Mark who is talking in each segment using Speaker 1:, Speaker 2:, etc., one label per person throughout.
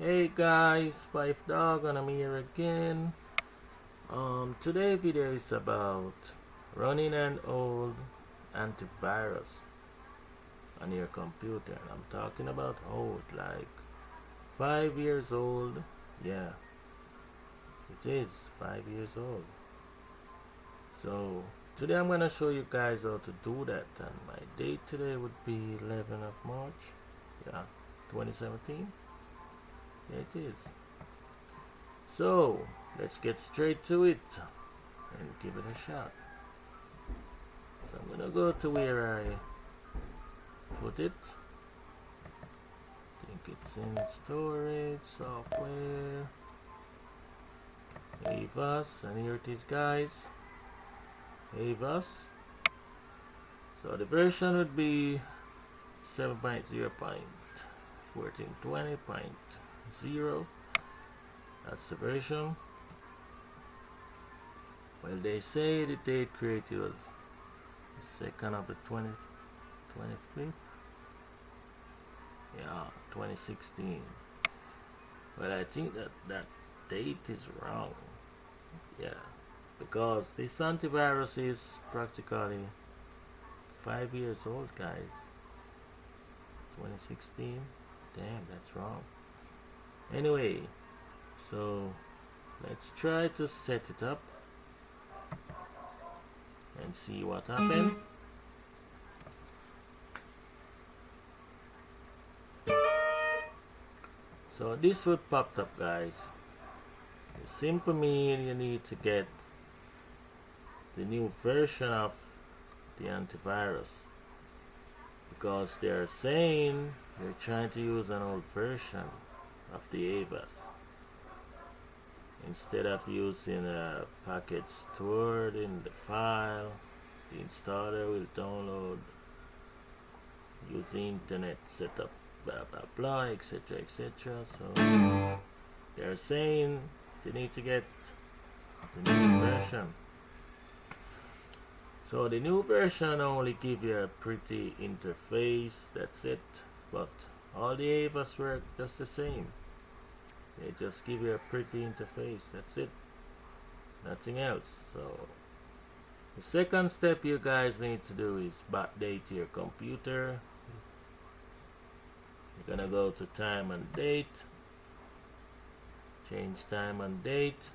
Speaker 1: Hey guys, Five Dog and I'm here again. Today video is about running an old antivirus on your computer. And I'm talking about old, like 5 years old. Yeah, it is 5 years old. So today I'm gonna show you guys how to do that. And my date today would be 11th of March. Yeah, 2017. Yeah, it is. So let's get straight to it and give it a shot. So I'm gonna go to where I put it. I think it's in storage, software, avast, and here it is guys, avast. So the version would be 7.0.1420.0. That's the version. Well, they say the date created was the 2nd of the 25th. Yeah, 2016. Well, I think that date is wrong. Yeah, because this antivirus is practically 5 years old, guys. 2016. Damn, that's wrong. Anyway, so let's try to set it up and see what happened. So this would pop up, guys. It simply means you need to get the new version of the antivirus, because they're saying you're trying to use an old version of the avast instead of using a package stored in the file. The installer will download, use the internet setup, blah blah blah, etc etc. So they're saying you need to get the new version. So the new version only give you a pretty interface, that's it. But all the avast work just the same. They just give you a pretty interface, that's it. Nothing else. So the second step you guys need to do is backdate your computer. You're gonna go to time and date, change time and date.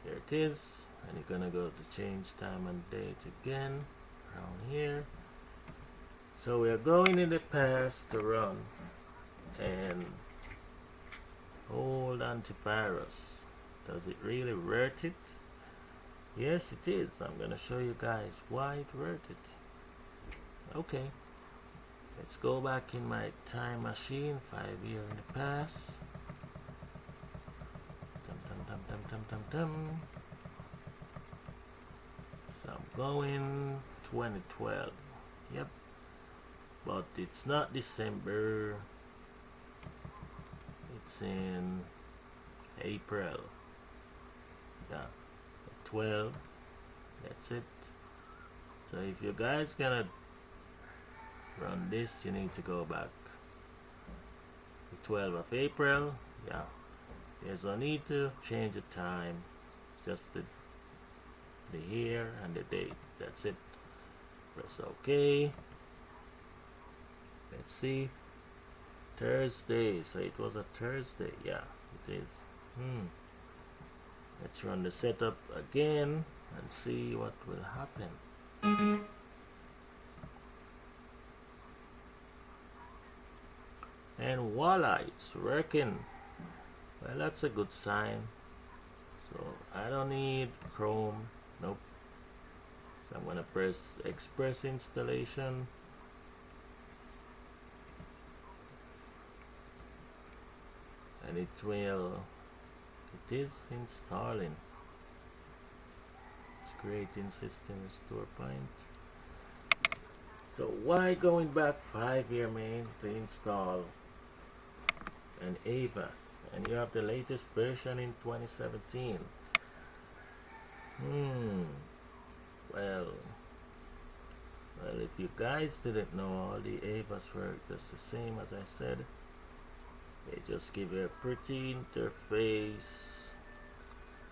Speaker 1: There it is, and you're gonna go to change time and date again around here. So we are going in the past to run an old antivirus. Does it really worth it? Yes, it is. I'm gonna show you guys why it worth it. Okay, let's go back in my time machine 5 years in the past. So I'm going 2012. Yep, but it's not December, it's in April. Yeah, 12, that's it. So if you guys gonna run this, you need to go back the 12th of April. Yeah, there's no need to change the time, just the year and the date, that's it. Press OK. Let's see, Thursday, so it was a Thursday. Yeah, it is. Let's run the setup again and see what will happen. And voila, it's working. Well, that's a good sign. So I don't need Chrome, nope. So I'm gonna press Express installation. And it is installing. It's creating system restore point. So why going back 5 years, man, to install an avast, and you have the latest version in 2017? Well, Well, if you guys didn't know, all the avast work just the same as I said. They just give you a pretty interface.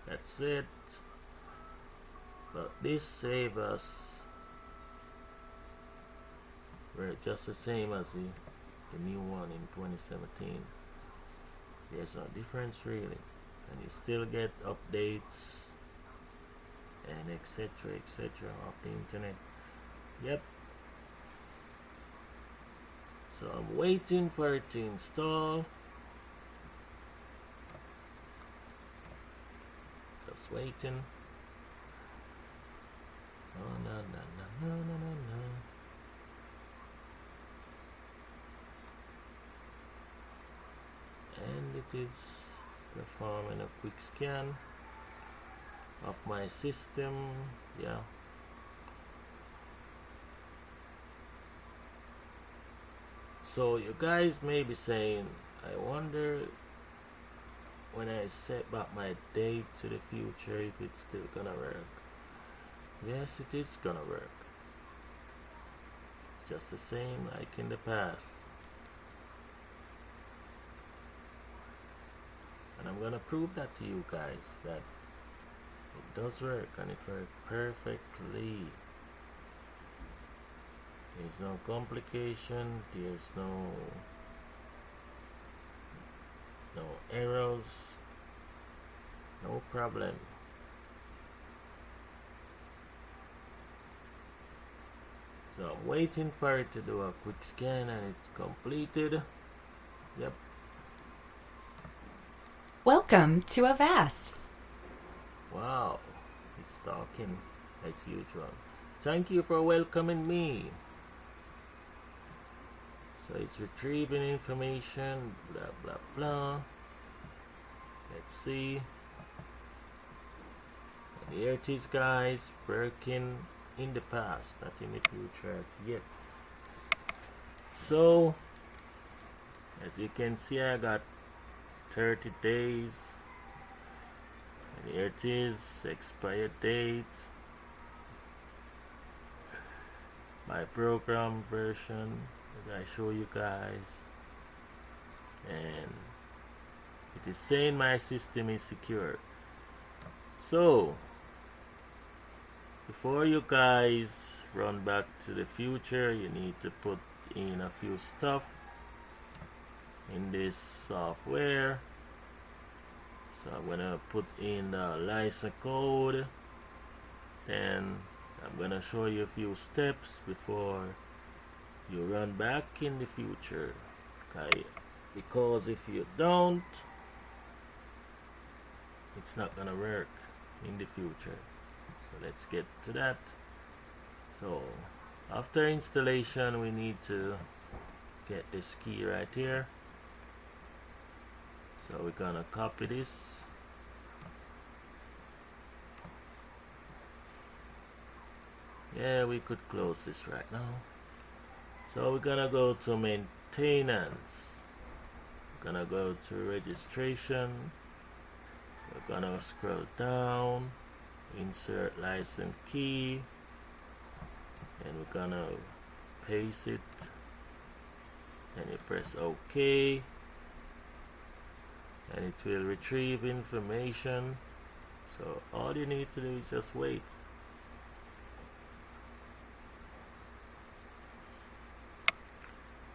Speaker 1: That's it. But this avast work just the same as the new one in 2017. There's no difference really, and you still get updates and etc off the internet. Yep. So I'm waiting for it to install. Just waiting. Oh no no no no no no no. And it is performing a quick scan of my system. Yeah. So you guys may be saying, I wonder when I set back my date to the future if it's still gonna work. Yes, it is gonna work. Just the same like in the past. And I'm gonna prove that to you guys that it does work, and it works perfectly. There's no complication, there's no errors, no problem. So I'm waiting for it to do a quick scan, and it's completed. Yep.
Speaker 2: Welcome to Avast.
Speaker 1: Wow, it's talking as usual. Thank you for welcoming me. So it's retrieving information, blah blah blah. Let's see. And here it is, guys, working in the past, not in the future as yet. So as you can see, I got 30 days, and here it is, expired date, my program version as I show you guys, and it is saying my system is secure. So before you guys run back to the future, you need to put in a few stuff in this software. So I'm gonna put in the license code, then I'm gonna show you a few steps before you run back in the future. Okay, because if you don't, it's not gonna work in the future. So let's get to that. So after installation, we need to get this key right here. So we're gonna copy this, yeah, we could close this right now. So we're gonna go to maintenance, we're gonna go to registration, we're gonna scroll down, insert license key, and we're gonna paste it, and you press OK, and it will retrieve information. So all you need to do is just wait.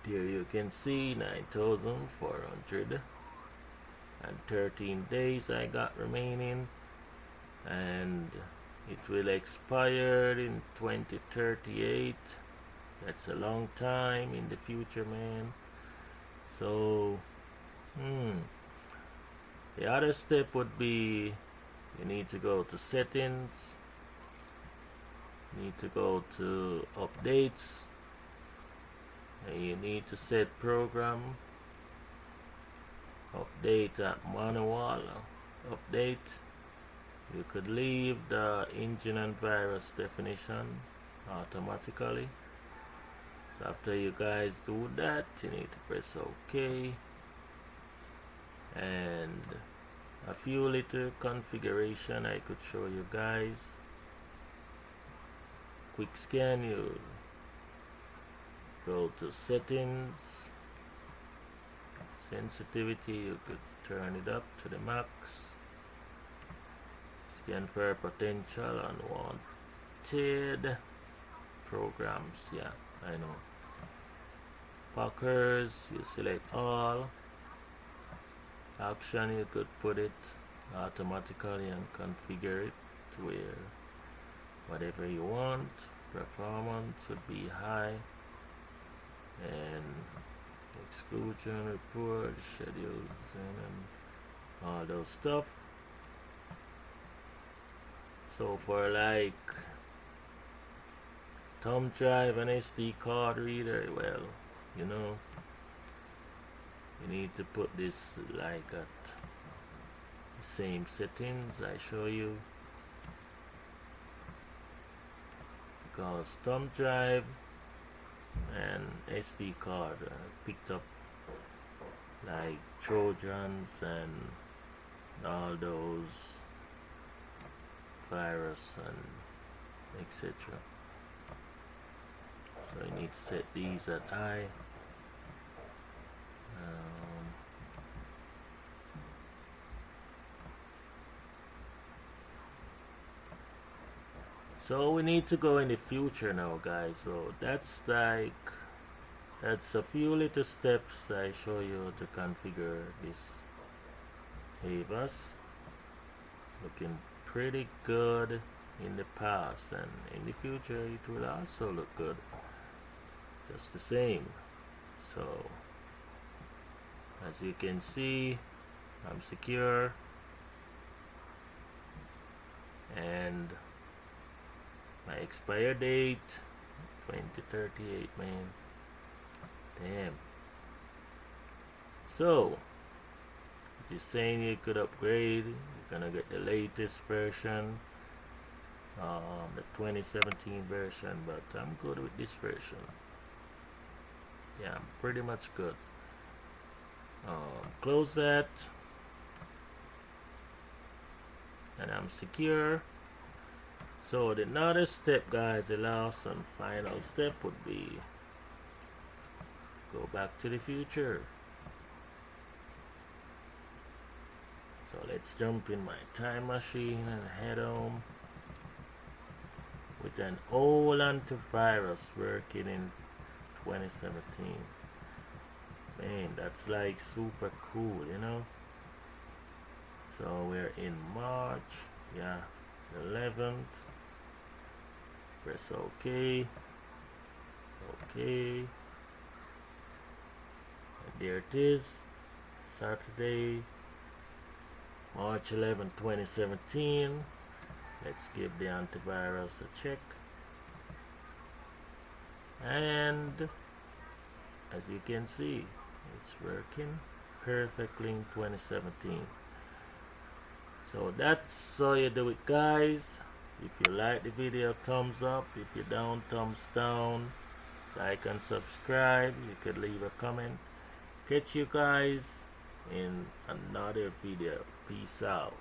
Speaker 1: Here you can see 9,413 days I got remaining, and it will expire in 2038. That's a long time in the future, man. So the other step would be, you need to go to settings, you need to go to updates, and you need to set program update at manual update. You could leave the engine and virus definition automatically. So after you guys do that, you need to press OK, and a few little configuration I could show you guys. Quick scan, you go to settings, sensitivity, you could turn it up to the max. Scan for potential, unwanted programs, yeah, I know. Packers, you select all. Action, you could put it automatically and configure it to where whatever you want. Performance would be high, and exclusion report, schedules, and all those stuff. So for like thumb drive and SD card reader, well, you know, you need to put this like at the same settings I show you, because thumb drive and SD card picked up like Trojans and all those virus and etc. So you need to set these at high. So we need to go in the future now, guys. So that's a few little steps I show you to configure this avast. Looking pretty good in the past, and in the future it will also look good just the same. So as you can see, I'm secure, and my expire date 2038, man, damn. So it is saying you could upgrade. You're gonna get the latest version, the 2017 version, but I'm good with this version. Yeah, I'm pretty much good. Close that, and I'm secure. So the another step, guys, the last and final step would be go back to the future. So let's jump in my time machine and head home with an old antivirus working in 2017. Man, that's like super cool, you know. So we're in March, yeah, 11th. Press OK. OK. And there it is. Saturday, March 11, 2017. Let's give the antivirus a check. And as you can see, it's working perfectly in 2017. So that's how you do it, guys. If you like the video, thumbs up. If you don't, thumbs down. Like and subscribe. You could leave a comment. Catch you guys in another video. Peace out.